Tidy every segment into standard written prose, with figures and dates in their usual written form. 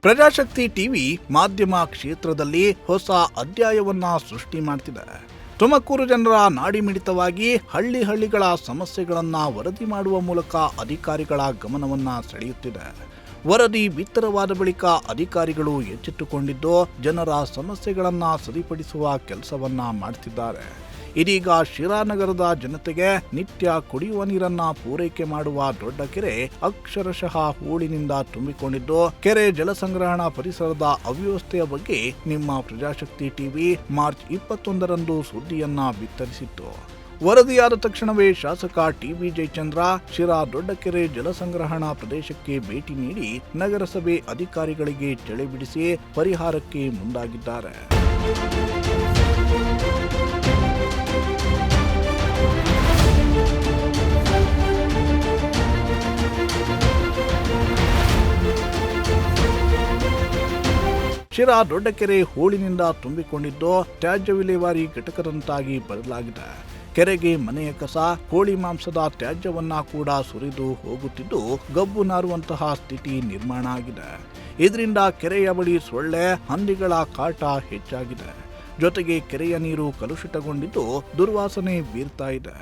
ಪ್ರಜಾಶಕ್ತಿ TV ಮಾಧ್ಯಮ ಕ್ಷೇತ್ರದಲ್ಲಿ ಹೊಸ ಅಧ್ಯಾಯವನ್ನ ಸೃಷ್ಟಿ ಮಾಡ್ತಿದೆ. ತುಮಕೂರು ಜನರ ನಾಡಿಮಿಡಿತವಾಗಿ ಹಳ್ಳಿಗಳ ಸಮಸ್ಯೆಗಳನ್ನ ವರದಿ ಮಾಡುವ ಮೂಲಕ ಅಧಿಕಾರಿಗಳ ಗಮನವನ್ನ ಸೆಳೆಯುತ್ತಿದೆ. ವರದಿ ಬಿತ್ತರವಾದ ಬಳಿಕ ಅಧಿಕಾರಿಗಳು ಎಚ್ಚೆತ್ತುಕೊಂಡಿದ್ದು ಜನರ ಸಮಸ್ಯೆಗಳನ್ನ ಸರಿಪಡಿಸುವ ಕೆಲಸವನ್ನ ಮಾಡ್ತಿದ್ದಾರೆ. ಇದೀಗ ಶಿರಾನಗರದ ಜನತೆಗೆ ನಿತ್ಯ ಕುಡಿಯುವ ನೀರನ್ನ ಪೂರೈಕೆ ಮಾಡುವ ದೊಡ್ಡ ಕೆರೆ ಅಕ್ಷರಶಃ ಹೂಳಿನಿಂದ ತುಂಬಿಕೊಂಡಿದ್ದು, ಕೆರೆ ಜಲಸಂಗ್ರಹಣಾ ಪರಿಸರದ ಅವ್ಯವಸ್ಥೆಯ ಬಗ್ಗೆ ನಿಮ್ಮ ಪ್ರಜಾಶಕ್ತಿ ಟಿವಿ ಮಾರ್ಚ್ 21ರಂದು ಸುದ್ದಿಯನ್ನ ಬಿತ್ತರಿಸಿತ್ತು. ವರದಿಯಾದ ತಕ್ಷಣವೇ ಶಾಸಕ ಟಿಬಿ ಜಯಚಂದ್ರ ಶಿರಾ ದೊಡ್ಡಕೆರೆ ಜಲಸಂಗ್ರಹಣಾ ಪ್ರದೇಶಕ್ಕೆ ಭೇಟಿ ನೀಡಿ ನಗರಸಭೆ ಅಧಿಕಾರಿಗಳಿಗೆ ಚಳಿ ಬಿಡಿಸಿ ಪರಿಹಾರಕ್ಕೆ ಮುಂದಾಗಿದ್ದಾರೆ. ಶಿರಾ ದೊಡ್ಡಕೆರೆ ಹೂಳಿನಿಂದ ತುಂಬಿಕೊಂಡಿದ್ದು ತ್ಯಾಜ್ಯ ವಿಲೇವಾರಿ ಘಟಕದಂತಾಗಿ ಬದಲಾಗಿದೆ. ಕೆರೆಗೆ ಮನೆಯ ಕಸ, ಕೋಳಿ ಮಾಂಸದ ತ್ಯಾಜ್ಯವನ್ನ ಕೂಡ ಸುರಿದು ಹೋಗುತ್ತಿದ್ದು ಗಬ್ಬು ನಾರುವಂತಹ ಸ್ಥಿತಿ ನಿರ್ಮಾಣ ಆಗಿದೆ. ಇದರಿಂದ ಕೆರೆಯ ಬಳಿ ಸೊಳ್ಳೆ, ಹಂದಿಗಳ ಕಾಟ ಹೆಚ್ಚಾಗಿದೆ. ಜೊತೆಗೆ ಕೆರೆಯ ನೀರು ಕಲುಷಿತಗೊಂಡಿದ್ದು ದುರ್ವಾಸನೆ ಬೀರ್ತಾ ಇದೆ.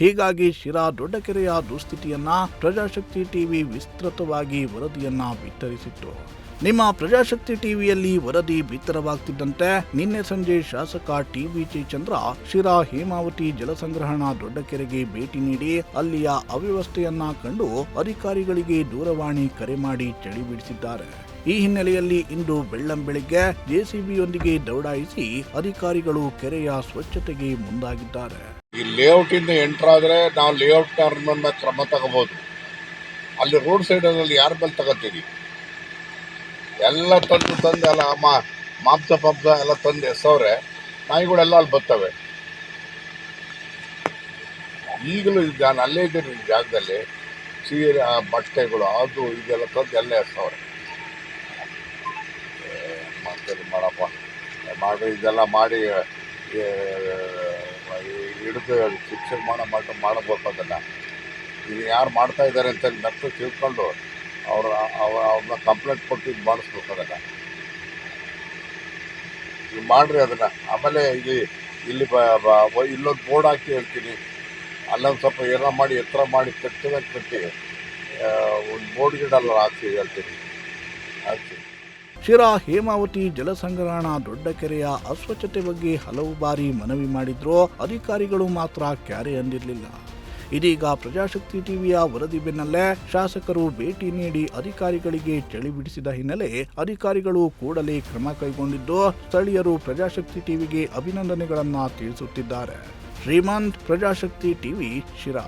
ಹೀಗಾಗಿ ಶಿರಾ ದೊಡ್ಡಕೆರೆಯ ದುಸ್ಥಿತಿಯನ್ನ ಪ್ರಜಾಶಕ್ತಿ ಟಿವಿ ವಿಸ್ತೃತವಾಗಿ ವರದಿಯನ್ನ ಬಿತ್ತರಿಸಿತ್ತು. ನಿಮ್ಮ ಪ್ರಜಾಶಕ್ತಿ ಟಿವಿಯಲ್ಲಿ ವರದಿ ಬಿತ್ತರವಾಗ್ತಿದ್ದಂತೆ ನಿನ್ನೆ ಸಂಜೆ ಶಾಸಕ ಟಿಬಿ ಜಯಚಂದ್ರ ಶಿರಾ ಹೇಮಾವತಿ ಜಲಸಂಗ್ರಹಣಾ ದೊಡ್ಡಕೆರೆಗೆ ಭೇಟಿ ನೀಡಿ ಅಲ್ಲಿಯ ಅವ್ಯವಸ್ಥೆಯನ್ನ ಕಂಡು ಅಧಿಕಾರಿಗಳಿಗೆ ದೂರವಾಣಿ ಕರೆ ಮಾಡಿ ಚಳಿ ಬಿಡಿಸಿದ್ದಾರೆ. ಈ ಹಿನ್ನೆಲೆಯಲ್ಲಿ ಇಂದು ಬೆಳ್ಳಂಬೆಳಿಗ್ಗೆ ಜೆಸಿಬಿಯೊಂದಿಗೆ ದೌಡಾಯಿಸಿ ಅಧಿಕಾರಿಗಳು ಕೆರೆಯ ಸ್ವಚ್ಛತೆಗೆ ಮುಂದಾಗಿದ್ದಾರೆ. ಈ ಲೇಔಟ್ ಇಂದ ಎಂಟರ್ ಆದ್ರೆ ನಾವು ಲೇಔಟ್ ಟರ್ನ್ ಕ್ರಮ ತಗೋಬಹುದು. ಅಲ್ಲಿ ರೋಡ್ ಸೈಡ್ ಅಲ್ಲಿ ಯಾರ ಮೇಲೆ ತಗೋತೀವಿ? ಎಲ್ಲ ತಂದು ಎಲ್ಲ ಮಾಂಸ ಎಲ್ಲ ತಂದು ಎಸವ್ರೆ ನಾಯಿಗಳೆಲ್ಲ ಅಲ್ಲಿ ಬರ್ತವೆ. ಈಗಲೂ ನಾನು ಅಲ್ಲೇ ಇದ್ದೀನಿ ಈ ಜಾಗದಲ್ಲಿ. ಸೀರೆ, ಬಟ್ಟೆಗಳು, ಅದು ಇದೆಲ್ಲ ತಂದು ಎಲ್ಲ ಎಸವ್ರೆ. ಮಾಡಪ್ಪ ಮಾಡಿ ಇದೆಲ್ಲ ಮಾಡಿ ಹಿಡಿದು ಶಿಕ್ಷೆ ಮಾಡಬೇಕು. ಅದನ್ನು ಇದು ಯಾರು ಮಾಡ್ತಾ ಇದ್ದಾರೆ ಅಂತ ನಟ್ಟು ತಿಳ್ಕೊಂಡು ಅವ್ರನ್ನ ಕಂಪ್ಲೇಂಟ್ ಕೊಟ್ಟು ಇದು ಮಾಡಿಸ್ಬೇಕು. ಅದನ್ನು ನೀವು ಮಾಡ್ರಿ ಅದನ್ನು. ಆಮೇಲೆ ಇಲ್ಲಿ ಇಲ್ಲೊಂದು ಬೋರ್ಡ್ ಹಾಕಿ ಹೇಳ್ತೀನಿ, ಅಲ್ಲೊಂದು ಸ್ವಲ್ಪ ಏನೋ ಮಾಡಿ ಎತ್ತರ ಮಾಡಿ ಕಟ್ಟಿ ಒಂದು ಬೋರ್ಡ್ ಗಿಡಲ್ಲ ಹಾಕಿ ಹೇಳ್ತೀನಿ. ಶಿರಾ ಹೇಮಾವತಿ ಜಲಸಂಗ್ರಹಣಾ ದೊಡ್ಡಕೆರೆಯ ಅಸ್ವಚ್ಛತೆ ಬಗ್ಗೆ ಹಲವು ಬಾರಿ ಮನವಿ ಮಾಡಿದ್ರೂ ಅಧಿಕಾರಿಗಳು ಮಾತ್ರ ಕ್ಯಾರೆ ಅಂದಿರಲಿಲ್ಲ. ಇದೀಗ ಪ್ರಜಾಶಕ್ತಿ ಟಿವಿಯ ವರದಿ ಬೆನ್ನಲ್ಲೇ ಶಾಸಕರು ಭೇಟಿ ನೀಡಿ ಅಧಿಕಾರಿಗಳಿಗೆ ಚಳಿ ಬಿಡಿಸಿದ ಹಿನ್ನೆಲೆ ಅಧಿಕಾರಿಗಳು ಕೂಡಲೇ ಕ್ರಮ ಕೈಗೊಂಡಿದ್ದು ಸ್ಥಳೀಯರು ಪ್ರಜಾಶಕ್ತಿ ಟಿವಿಗೆ ಅಭಿನಂದನೆಗಳನ್ನ ತಿಳಿಸುತ್ತಿದ್ದಾರೆ. ಶ್ರೀಮಂತ್, ಪ್ರಜಾಶಕ್ತಿ ಟಿವಿ, ಶಿರಾ.